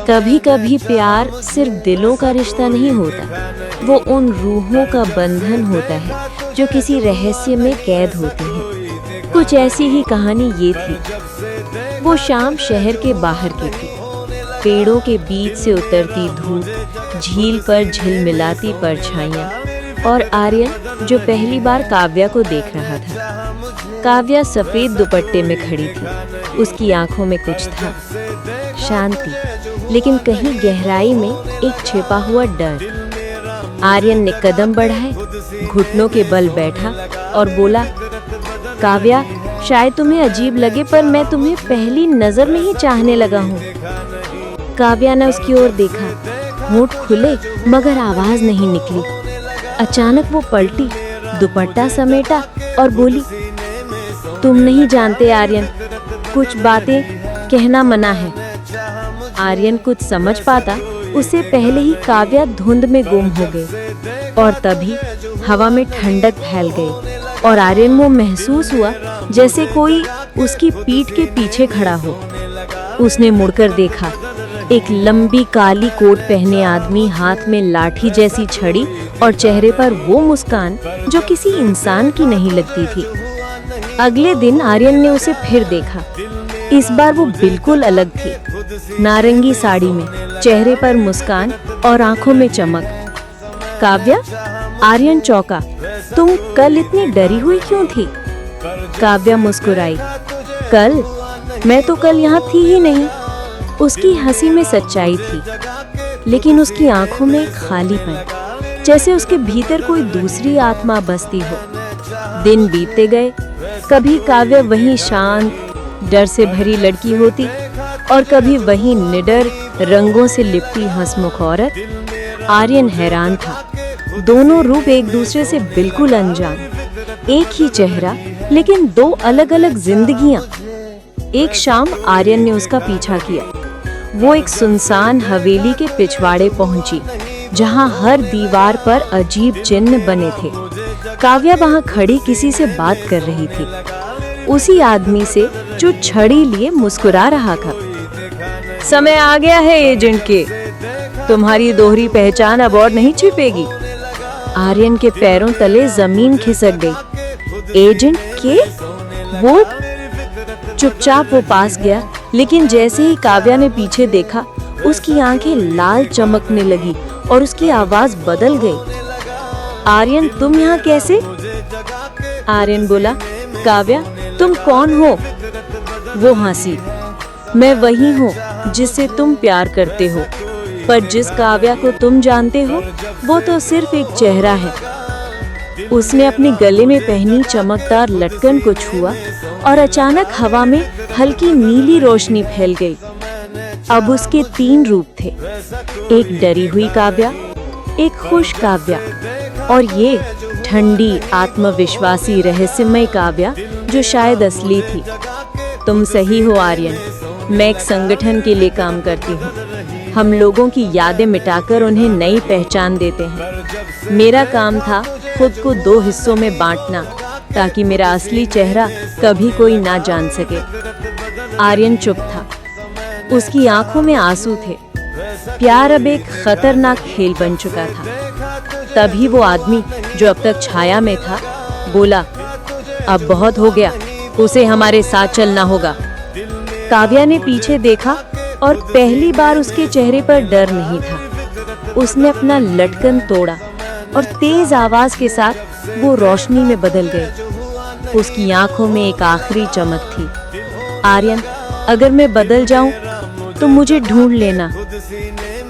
कभी कभी प्यार सिर्फ दिलों का रिश्ता नहीं होता, वो उन रूहों का बंधन होता है जो किसी रहस्य में कैद होती है। कुछ ऐसी ही कहानी ये थी। वो शाम शहर के बाहर की थी। पेड़ों के बीच से उतरती धूप, झील पर झिलमिलाती परछाइयाँ और आर्यन जो पहली बार काव्या को देख रहा था। काव्या सफेद दुपट्टे में खड़ी थी। उसकी आंखों में कुछ था, शांति, लेकिन कहीं गहराई में एक छिपा हुआ डर। आर्यन ने कदम बढ़ाए, घुटनों के बल बैठा और बोला, काव्या, शायद तुम्हें अजीब लगे पर मैं तुम्हें पहली नजर में ही चाहने लगा हूँ। काव्या ने उसकी ओर देखा, होंठ खुले मगर आवाज नहीं निकली। अचानक वो पलटी, दुपट्टा समेटा और बोली, तुम नहीं जानते आर्यन, कुछ बातें कहना मना है। आर्यन कुछ समझ पाता उससे पहले ही काव्या धुंध में गुम हो गई और तभी हवा में ठंडक फैल गई और आर्यन को महसूस हुआ जैसे कोई उसकी पीठ के पीछे खड़ा हो। उसने मुड़कर देखा, एक लंबी काली कोट पहने आदमी, हाथ में लाठी जैसी छड़ी और चेहरे पर वो मुस्कान जो किसी इंसान की नहीं लगती थी। अगले दिन आर्यन ने उसे फिर देखा। इस बार वो बिल्कुल अलग थी, नारंगी साड़ी में, चेहरे पर मुस्कान और आंखों में चमक। काव्या, आर्यन चौंका, तुम कल इतनी डरी हुई क्यों थी? काव्या मुस्कुराई, कल? मैं तो कल यहाँ थी ही नहीं। उसकी हंसी में सच्चाई थी, लेकिन उसकी आंखों में एक खालीपन, जैसे उसके भीतर कोई दूसरी आत्मा बसती हो। दिन बीतते गए। कभी काव्या वही शांत, डर से भरी लड़की होती और कभी वही निडर, रंगों से लिपटी हंसमुख औरत। आर्यन हैरान था। दोनों रूप एक दूसरे से बिल्कुल अनजान, एक ही चेहरा लेकिन दो अलग अलग जिंदगियां। एक शाम आर्यन ने उसका पीछा किया। वो एक सुनसान हवेली के पिछवाड़े पहुंची, जहां हर दीवार पर अजीब चिन्ह बने थे। काव्या वहां खड़ी किसी से बात कर रही थी, उसी आदमी से जो छड़ी लिए मुस्कुरा रहा था। समय आ गया है एजेंट के, तुम्हारी दोहरी पहचान अब और नहीं छिपेगी। आर्यन के पैरों तले जमीन खिसक गई। एजेंट के? वो चुपचाप वो पास गया, लेकिन जैसे ही काव्या ने पीछे देखा, उसकी आंखें लाल चमकने लगी और उसकी आवाज बदल गई। आर्यन, तुम यहाँ कैसे? आर्यन बोला, काव्या, तुम कौन हो? वो हंसी, मैं वही हूँ जिससे तुम प्यार करते हो, पर जिस काव्या को तुम जानते हो वो तो सिर्फ एक चेहरा है। उसने अपने गले में पहनी चमकदार लटकन को छुआ और अचानक हवा में हल्की नीली रोशनी फैल गई। अब उसके 3 रूप थे, एक डरी हुई काव्या, एक खुश काव्या और ये ठंडी, आत्मविश्वासी, रहस्यमय काव्या जो शायद असली थी। तुम सही हो आर्यन, मैं एक संगठन के लिए काम करती हूँ। हम लोगों की यादें मिटाकर उन्हें नई पहचान देते हैं। मेरा काम था खुद को 2 हिस्सों में बांटना, ताकि मेरा असली चेहरा कभी कोई ना जान सके। आर्यन चुप था, उसकी आंखों में आंसू थे। प्यार अब एक खतरनाक खेल बन चुका था। तभी वो आदमी जो अब तक छाया में था बोला, अब बहुत हो गया, उसे हमारे साथ चलना होगा। काव्या ने पीछे देखा और पहली बार उसके चेहरे पर डर नहीं था। उसने अपना लटकन तोड़ा और तेज आवाज के साथ वो रोशनी में बदल गई। उसकी आंखों में एक आखिरी चमक थी। आर्यन, अगर मैं बदल जाऊं तो मुझे ढूंढ लेना।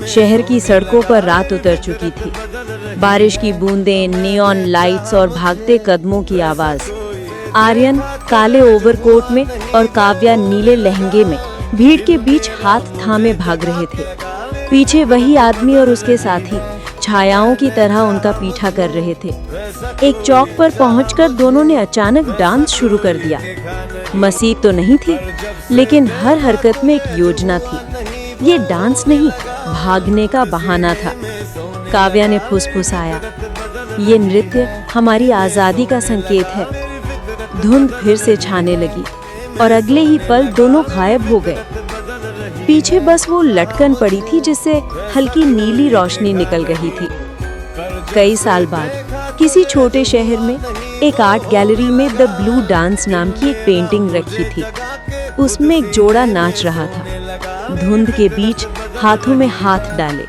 शहर की सड़कों पर रात उतर चुकी थी। बारिश की बूंदें, नियॉन लाइट्स और भागते कदमों की आवाज। आर्यन काले ओवरकोट में और काव्या नीले लहंगे में भीड़ के बीच हाथ थामे भाग रहे थे। पीछे वही आदमी और उसके साथी छायाओं की तरह उनका पीछा कर रहे थे। एक चौक पर पहुंचकर दोनों ने अचानक डांस शुरू कर दिया। मसीह तो नहीं थी, लेकिन हर हरकत में एक योजना थी। ये डांस नहीं, भागने का बहाना था। काव्या ने फुसफुसाया, ये नृत्य हमारी आजादी का संकेत है। धुंध फिर से छाने लगी और अगले ही पल दोनों गायब हो गए। पीछे बस वो लटकन पड़ी थी जिससे हल्की नीली रोशनी निकल रही थी। कई साल बाद किसी छोटे शहर में एक आर्ट गैलरी में द ब्लू डांस नाम की एक पेंटिंग रखी थी। उसमें एक जोड़ा नाच रहा था, धुंध के बीच हाथों में हाथ डाले।